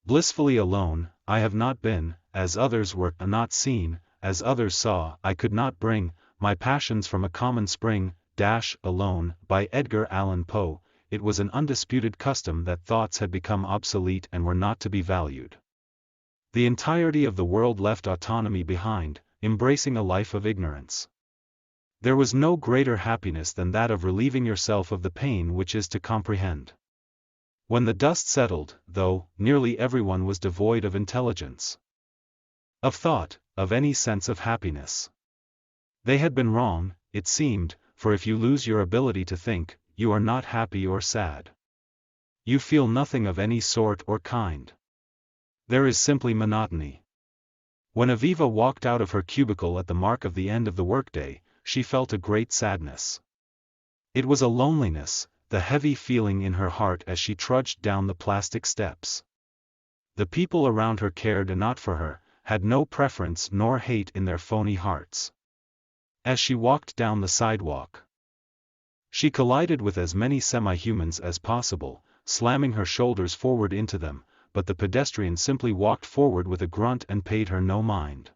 Blissfully alone, I have not been, as others were, not seen, as others saw, I could not bring, my passions from a common spring, alone, by Edgar Allan Poe. It was an undisputed custom that thoughts had become obsolete and were not to be valued. The entirety of the world left autonomy behind, embracing a life of ignorance. There was no greater happiness than that of relieving yourself of the pain which is to comprehend. When the dust settled, though, nearly everyone was devoid of intelligence, of thought, of any sense of happiness. They had been wrong, it seemed, for if you lose your ability to think, you are not happy or sad. You feel nothing of any sort or kind. There is simply monotony. When Aviva walked out of her cubicle at the mark of the end of the workday, she felt a great sadness. It was a loneliness, the heavy feeling in her heart as she trudged down the plastic steps. The people around her cared not for her, had no preference nor hate in their phony hearts. As she walked down the sidewalk, she collided with as many semi-humans as possible, slamming her shoulders forward into them, but the pedestrian simply walked forward with a grunt and paid her no mind.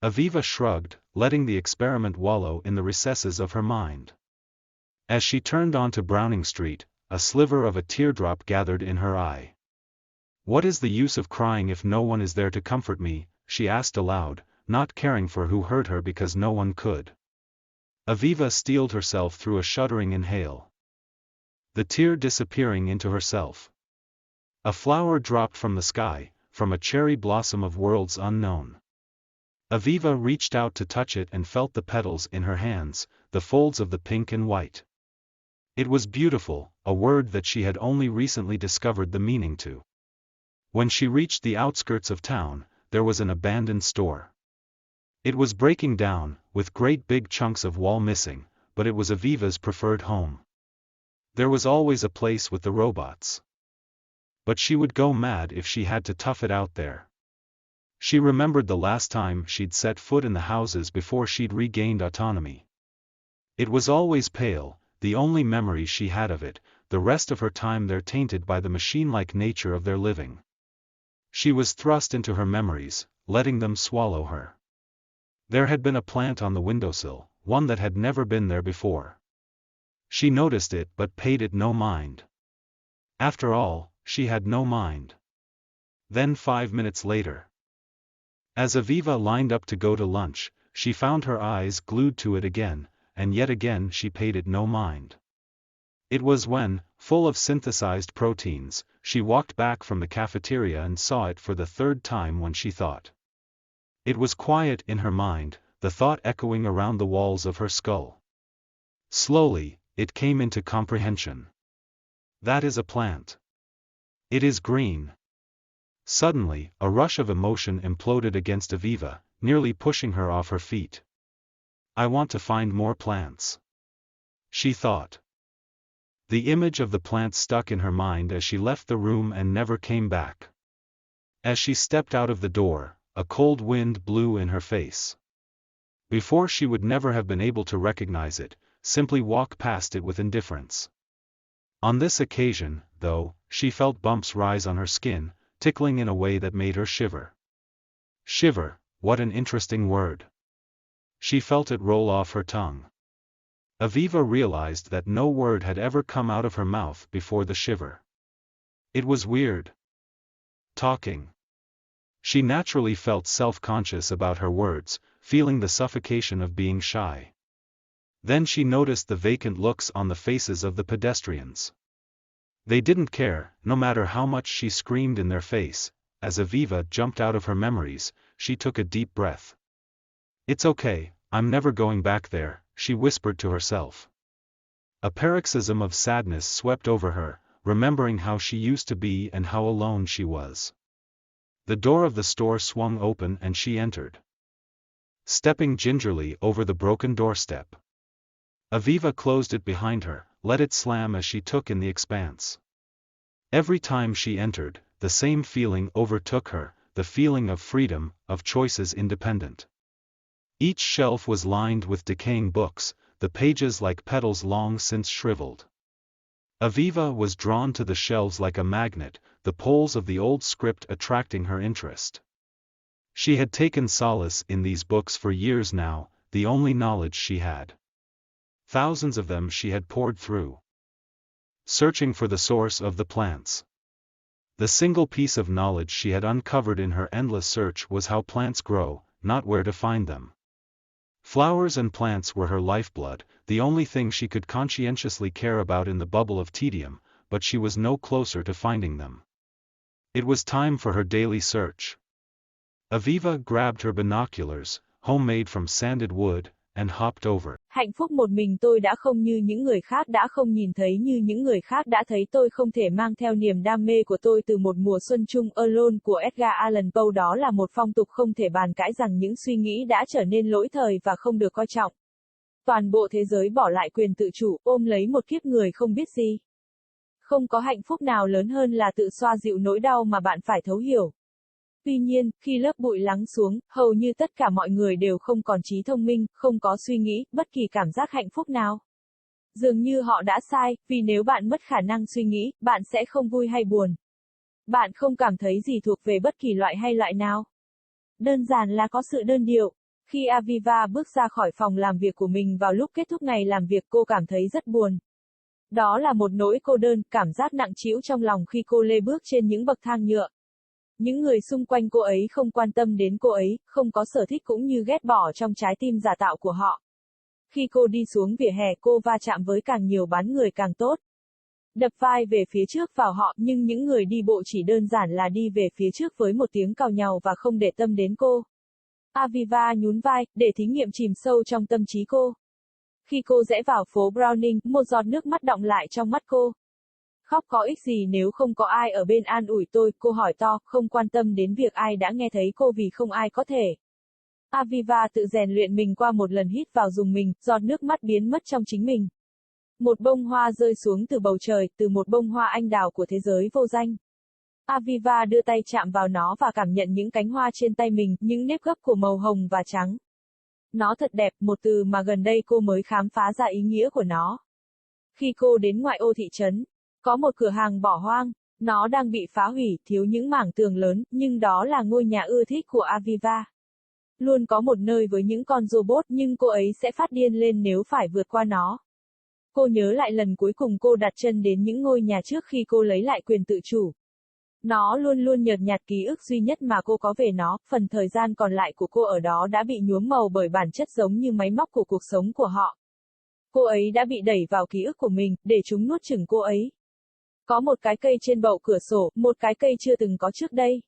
Aviva shrugged, letting the experiment wallow in the recesses of her mind. As she turned onto Browning Street, a sliver of a teardrop gathered in her eye. "What is the use of crying if no one is there to comfort me?" she asked aloud, not caring for who heard her because no one could. Aviva steeled herself through a shuddering inhale. The tear disappearing into herself. A flower dropped from the sky, from a cherry blossom of worlds unknown. Aviva reached out to touch it and felt the petals in her hands, the folds of the pink and white. It was beautiful, a word that she had only recently discovered the meaning to. When she reached the outskirts of town, there was an abandoned store. It was breaking down, with great big chunks of wall missing, but it was Aviva's preferred home. There was always a place with the robots. But she would go mad if she had to tough it out there. She remembered the last time she'd set foot in the houses before she'd regained autonomy. It was always pale, the only memory she had of it, the rest of her time there tainted by the machine-like nature of their living. She was thrust into her memories, letting them swallow her. There had been a plant on the windowsill, one that had never been there before. She noticed it but paid it no mind. After all, she had no mind. Then 5 minutes later, as Aviva lined up to go to lunch, she found her eyes glued to it again, and yet again she paid it no mind. It was when, full of synthesized proteins, she walked back from the cafeteria and saw it for the third time when she thought. It was quiet in her mind, the thought echoing around the walls of her skull. Slowly, it came into comprehension. That is a plant. It is green. Suddenly, a rush of emotion imploded against Aviva, nearly pushing her off her feet. I want to find more plants, she thought. The image of the plant stuck in her mind as she left the room and never came back. As she stepped out of the door, a cold wind blew in her face. Before she would never have been able to recognize it, simply walk past it with indifference. On this occasion, though, she felt bumps rise on her skin, tickling in a way that made her shiver. Shiver, what an interesting word. She felt it roll off her tongue. Aviva realized that no word had ever come out of her mouth before the shiver. It was weird. Talking. She naturally felt self-conscious about her words, feeling the suffocation of being shy. Then she noticed the vacant looks on the faces of the pedestrians. They didn't care, no matter how much she screamed in their face. As Aviva jumped out of her memories, she took a deep breath. It's okay, I'm never going back there, she whispered to herself. A paroxysm of sadness swept over her, remembering how she used to be and how alone she was. The door of the store swung open and she entered. Stepping gingerly over the broken doorstep, Aviva closed it behind her, let it slam as she took in the expanse. Every time she entered, the same feeling overtook her, the feeling of freedom, of choices independent. Each shelf was lined with decaying books, the pages like petals long since shriveled. Aviva was drawn to the shelves like a magnet, the poles of the old script attracting her interest. She had taken solace in these books for years now, the only knowledge she had. Thousands of them she had pored through, searching for the source of the plants. The single piece of knowledge she had uncovered in her endless search was how plants grow, not where to find them. Flowers and plants were her lifeblood, the only thing she could conscientiously care about in the bubble of tedium, but she was no closer to finding them. It was time for her daily search. Aviva grabbed her binoculars, homemade from sanded wood, and hopped over. Hạnh phúc một mình tôi đã không như những người khác, đã không nhìn thấy như những người khác đã thấy, tôi không thể mang theo niềm đam mê của tôi từ một mùa xuân chung. Alone của Edgar Allan Poe, đó là một phong tục không thể bàn cãi rằng những suy nghĩ đã trở nên lỗi thời và không được coi trọng. Toàn bộ thế giới bỏ lại quyền tự chủ, ôm lấy một kiếp người không biết gì. Không có hạnh phúc nào lớn hơn là tự xoa dịu nỗi đau mà bạn phải thấu hiểu. Tuy nhiên, khi lớp bụi lắng xuống, hầu như tất cả mọi người đều không còn trí thông minh, không có suy nghĩ, bất kỳ cảm giác hạnh phúc nào. Dường như họ đã sai, vì nếu bạn mất khả năng suy nghĩ, bạn sẽ không vui hay buồn. Bạn không cảm thấy gì thuộc về bất kỳ loại hay loại nào. Đơn giản là có sự đơn điệu. Khi Aviva bước ra khỏi phòng làm việc của mình vào lúc kết thúc ngày làm việc, cô cảm thấy rất buồn. Đó là một nỗi cô đơn, cảm giác nặng trĩu trong lòng khi cô lê bước trên những bậc thang nhựa. Những người xung quanh cô ấy không quan tâm đến cô ấy, không có sở thích cũng như ghét bỏ trong trái tim giả tạo của họ. Khi cô đi xuống vỉa hè, cô va chạm với càng nhiều bán người càng tốt. Đập vai về phía trước vào họ, nhưng những người đi bộ chỉ đơn giản là đi về phía trước với một tiếng càu nhàu và không để tâm đến cô. Aviva nhún vai, để thí nghiệm chìm sâu trong tâm trí cô. Khi cô rẽ vào phố Browning, một giọt nước mắt đọng lại trong mắt cô. Khóc có ích gì nếu không có ai ở bên an ủi tôi, cô hỏi to, không quan tâm đến việc ai đã nghe thấy cô vì không ai có thể. Aviva tự rèn luyện mình qua một lần hít vào dùng mình, giọt nước mắt biến mất trong chính mình. Một bông hoa rơi xuống từ bầu trời, từ một bông hoa anh đào của thế giới vô danh. Aviva đưa tay chạm vào nó và cảm nhận những cánh hoa trên tay mình, những nếp gấp của màu hồng và trắng. Nó thật đẹp, một từ mà gần đây cô mới khám phá ra ý nghĩa của nó. Khi cô đến ngoại ô thị trấn, có một cửa hàng bỏ hoang, nó đang bị phá hủy, thiếu những mảng tường lớn, nhưng đó là ngôi nhà ưa thích của Aviva. Luôn có một nơi với những con robot, nhưng cô ấy sẽ phát điên lên nếu phải vượt qua nó. Cô nhớ lại lần cuối cùng cô đặt chân đến những ngôi nhà trước khi cô lấy lại quyền tự chủ. Nó luôn luôn nhợt nhạt, ký ức duy nhất mà cô có về nó, phần thời gian còn lại của cô ở đó đã bị nhuốm màu bởi bản chất giống như máy móc của cuộc sống của họ. Cô ấy đã bị đẩy vào ký ức của mình, để chúng nuốt chửng cô ấy. Có một cái cây trên bậu cửa sổ, một cái cây chưa từng có trước đây.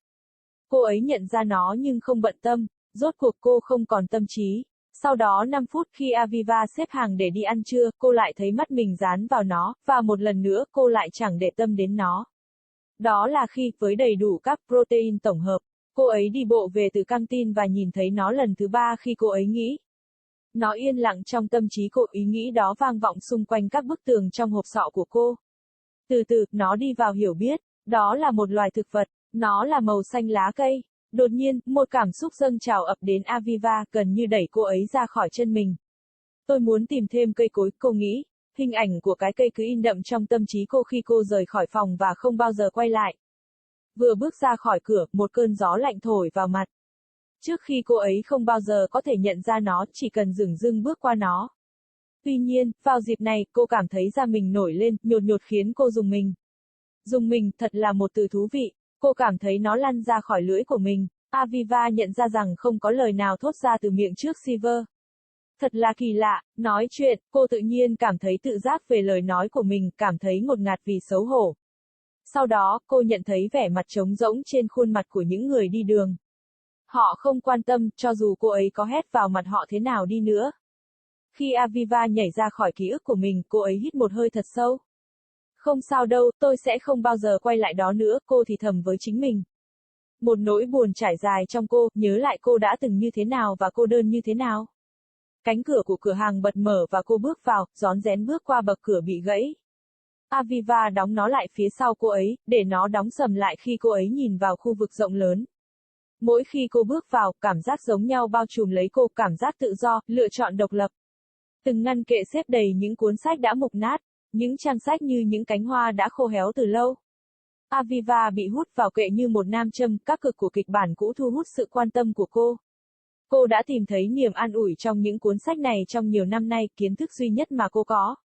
Cô ấy nhận ra nó nhưng không bận tâm, rốt cuộc cô không còn tâm trí. Sau đó 5 phút khi Aviva xếp hàng để đi ăn trưa, cô lại thấy mắt mình dán vào nó, và một lần nữa cô lại chẳng để tâm đến nó. Đó là khi, với đầy đủ các protein tổng hợp, cô ấy đi bộ về từ căng tin và nhìn thấy nó lần thứ 3 khi cô ấy nghĩ. Nó yên lặng trong tâm trí cô, ý nghĩ đó vang vọng xung quanh các bức tường trong hộp sọ của cô. Từ từ, nó đi vào hiểu biết, đó là một loài thực vật, nó là màu xanh lá cây. Đột nhiên, một cảm xúc dâng trào ập đến Aviva, gần như đẩy cô ấy ra khỏi chân mình. Tôi muốn tìm thêm cây cối, cô nghĩ. Hình ảnh của cái cây cứ in đậm trong tâm trí cô khi cô rời khỏi phòng và không bao giờ quay lại. Vừa bước ra khỏi cửa, một cơn gió lạnh thổi vào mặt. Trước khi cô ấy không bao giờ có thể nhận ra nó, chỉ cần dửng dưng bước qua nó. Tuy nhiên, vào dịp này, cô cảm thấy da mình nổi lên, nhột nhột khiến cô rùng mình. Rùng mình, thật là một từ thú vị. Cô cảm thấy nó lăn ra khỏi lưỡi của mình. Aviva nhận ra rằng không có lời nào thốt ra từ miệng trước Silver. Thật là kỳ lạ, nói chuyện, cô tự nhiên cảm thấy tự giác về lời nói của mình, cảm thấy ngột ngạt vì xấu hổ. Sau đó, cô nhận thấy vẻ mặt trống rỗng trên khuôn mặt của những người đi đường. Họ không quan tâm, cho dù cô ấy có hét vào mặt họ thế nào đi nữa. Khi Aviva nhảy ra khỏi ký ức của mình, cô ấy hít một hơi thật sâu. Không sao đâu, tôi sẽ không bao giờ quay lại đó nữa, cô thì thầm với chính mình. Một nỗi buồn trải dài trong cô, nhớ lại cô đã từng như thế nào và cô đơn như thế nào. Cánh cửa của cửa hàng bật mở và cô bước vào, rón rén bước qua bậc cửa bị gãy. Aviva đóng nó lại phía sau cô ấy, để nó đóng sầm lại khi cô ấy nhìn vào khu vực rộng lớn. Mỗi khi cô bước vào, cảm giác giống nhau bao trùm lấy cô, cảm giác tự do, lựa chọn độc lập. Từng ngăn kệ xếp đầy những cuốn sách đã mục nát, Những trang sách như những cánh hoa đã khô héo từ lâu. Aviva bị hút vào kệ như một nam châm, các cực của kịch bản cũ thu hút sự quan tâm của cô. Cô đã tìm thấy niềm an ủi trong những cuốn sách này trong nhiều năm nay, kiến thức duy nhất mà cô có.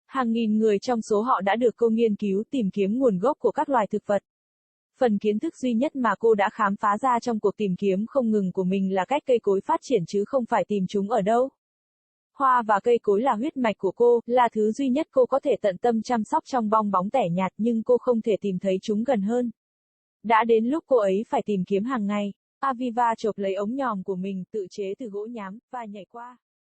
Hàng nghìn người trong số họ đã được cô nghiên cứu tìm kiếm nguồn gốc của các loài thực vật. Phần kiến thức duy nhất mà cô đã khám phá ra trong cuộc tìm kiếm không ngừng của mình là cách cây cối phát triển chứ không phải tìm chúng ở đâu. Hoa và cây cối là huyết mạch của cô, là thứ duy nhất cô có thể tận tâm chăm sóc trong bong bóng tẻ nhạt, nhưng cô không thể tìm thấy chúng gần hơn. Đã đến lúc cô ấy phải tìm kiếm hàng ngày. Aviva chộp lấy ống nhòm của mình, tự chế từ gỗ nhám, và nhảy qua.